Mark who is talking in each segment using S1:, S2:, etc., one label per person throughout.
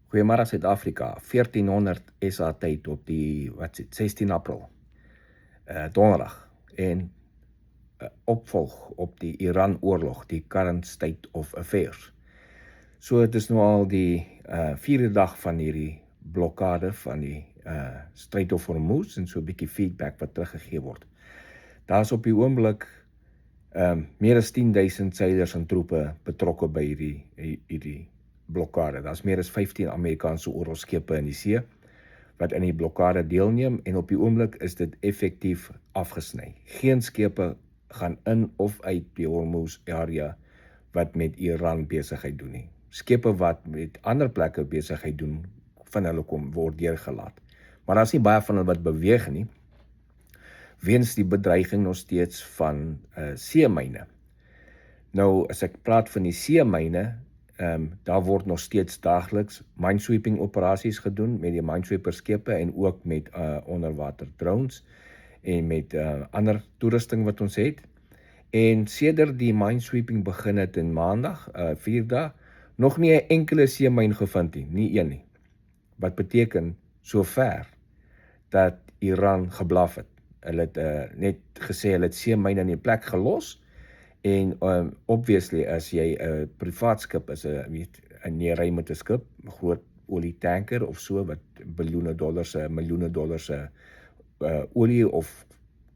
S1: Goeiemôre Suid-Afrika, 1400 SA tyd op die 16 April, donderdag en opvolg op die Iran-oorlog, die current state of affairs. So het is nou al die vierde dag van hierdie blokkade van die Strait of Hormuz en so 'n bietjie feedback wat teruggegee word. Daar is op die oomblik meer as 10,000 seilers en troepe betrokke by hierdie blokkade. Daar's meer as 15 Amerikaanse oorlogsschepe in die see wat in die blokkade deelneem en op die oomblik is dit effektief afgesny. Geen skepe gaan in of uit die Hormuz area wat met Iran besigheid doen nie. Skepe wat met ander plekke besigheid doen, van hulle word deurgelaat. Maar daar's nie baie van hulle wat beweeg nie, weens die bedreiging nog steeds van seemyne. Nou, as ek praat van die seemyne, daar word nog steeds daagliks minesweeping operasies gedoen met die minesweeper skepe en ook met onderwater drones en met ander toerusting wat ons het. En sedert die minesweeping begin het in maandag, 4 dae, nog nie 'n enkele seemyn gevind nie een nie. Wat beteken sover dat Iran geblaf het. Hulle het net gesê hulle het seemyne in die plek gelos en obviously as jy 'n privaat skip is, jy ry met 'n skip, 'n groot olietanker of so wat miljoene dollars olie of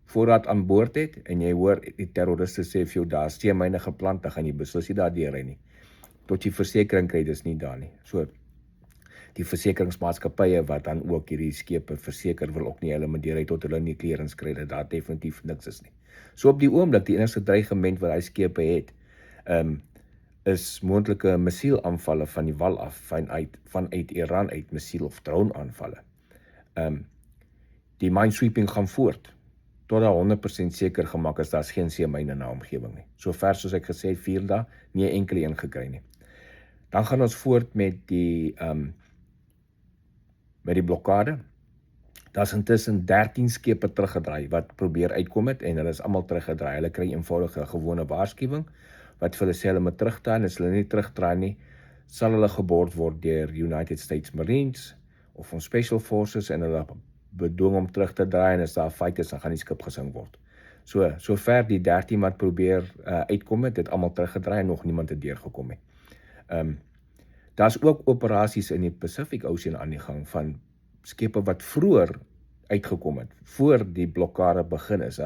S1: voorraad aan boord het en jy hoor die terroriste sê vir jou daar is seemyne geplant, dan gaan jy beslis nie daar deurry nie. Tot jy versekering kry, dis nie daar nie. So die versekeringsmaatskappye wat dan ook hierdie skepe verseker wil ook nie hulle moet deurry tot hulle nie clearance kry dat daar definitief niks is nie. So op die oomblik die enigste dreigement wat hy skepe het, is moontlike missielaanvalle van die wal af vanuit Iran uit missiel of drone aanvalle. Die minesweeping gaan voort tot daar 100% seker gemaak is daar's geen seemyne in die omgewing nie. Sover soos ek gesê het, 4 dae, nie 'n enkele een gekry nie. Dan gaan ons voort met die blokkade. Daar's intussen 13 skepe teruggedraai wat probeer uitkom het en hulle is almal teruggedraai. Hulle kry eenvoudige gewone waarskuwing wat vir hulle sê hulle moet terugdraai en as hulle nie terugdraai nie, sal hulle gebord word deur United States Marines of ons Special Forces en hulle bedwing om terug te draai en as daar fight is, dan gaan die skip gesink word. Sover die 13 wat probeer uitkom het almal teruggedraai en nog niemand het deurgekom nie. Daar's ook operasies in die Pacific Ocean aan die gang van skepe wat vroeër uitgekom het, voor die blokkade begin is,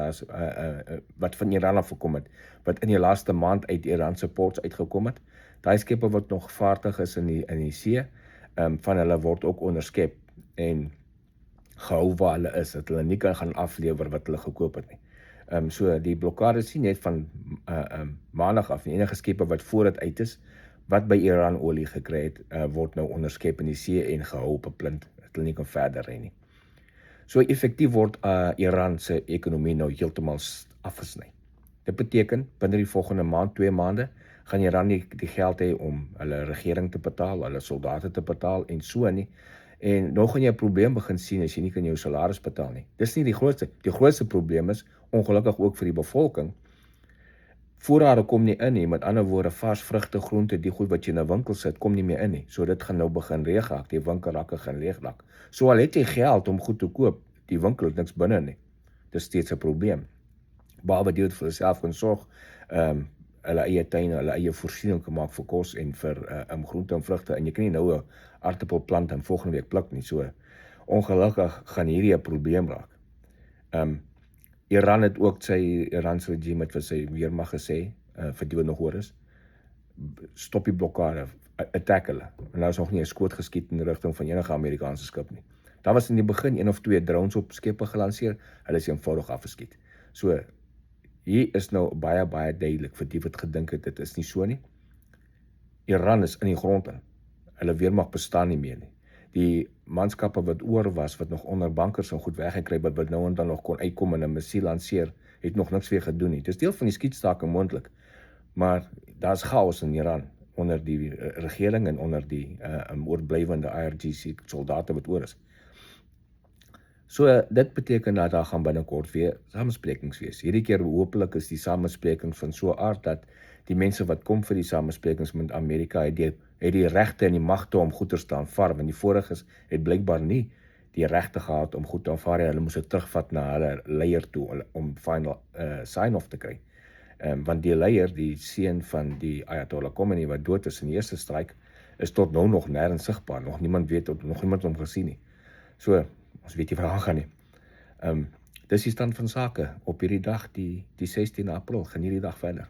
S1: wat van Iran af gekom het, wat in die laaste maand uit Iranse ports uitgekom het. Daai skepe wat nog vaardig is in die see, van hulle word ook onderskep en gehou waar hulle is, dat hulle nie kan gaan aflewer wat hulle gekoop het nie. So die blokkade is nie net van maandag af nie, enige skepe wat voor dit uit is, wat by Iran olie gekry het, word nou onderskep in die see en gehou op 'n plint, dat hulle nie kan verder ry nie. So effektief word Iran se ekonomie nou heeltemal afgesny. Dit beteken, binne die volgende maand, 2 maande, gaan Iran nie die geld hê om hulle regering te betaal, hulle soldate te betaal en so nie. En nou gaan jy 'n probleem begin sien as jy nie kan jou salaris betaal nie. Dis nie die grootste. Die grootste probleem is, ongelukkig ook vir die bevolking, voorrade kom nie in nie, met ander woorde, vars vrugte, groente, die goed wat jy in 'n winkel sit, kom nie meer in nie. So dit gaan nou begin leeg raak, die winkelrakke gaan leeg raak. So al het jy geld om goed te koop, die winkel het niks binne nie. Dis steeds 'n probleem. Behalwe die wat vir hulself kan sorg, hulle eie tuine, hulle eie voorsiening kan maak vir kos en vir groente en vrugte, en jy kan nie nou 'n aartappel plant en volgende week pluk nie. So ongelukkig gaan hierdie 'n probleem raak. Iran het ook Iranse regime het vir sy weermag gesê, vir die wat nog hoor is, stop die blokkade, attack hulle. En daar is nog nie 'n skoot geskiet in die rigting van enige Amerikaanse skip nie. Daar was in die begin 1 of 2 drones op skepe gelanseer, hulle is eenvoudig afgeskiet. So hier is nou baie duidelik vir die wat gedink het dit is nie so nie. Iran is in die grond in. Hulle weermag bestaan nie meer nie. Die manskappe wat oor was, wat nog onder bankers en goed weggekry het, wat nou en dan nog kon uitkom en 'n missiel lanseer, het nog niks weer gedoen nie. Dis deel van die skietstaking moontlik, maar daar's chaos in Iran onder die regering en onder die oorblywende IRGC soldate wat oor is. So dit beteken dat daar gaan binnekort weer samesprekings wees. Hierdie keer hopelik is die samesprekings van so 'n aard dat die mense wat kom vir die samesprekings met Amerika het die het die regte en die magte om goeders te aanvaar, want die voriges het blykbaar nie die regte gehad om goed te aanvaar. Hulle moes dit terugvat na hulle leier toe om final sign-off te kry. Want die leier, die seun van die Ayatollah Khomeini wat dood is in die eerste strike, is tot nou nog nêrens sigbaar. Nog niemand hom gesien nie. So, ons weet nie waar hy gaan nie. Dis die stand van sake op hierdie dag, die 16 April. Geniet die dag verder.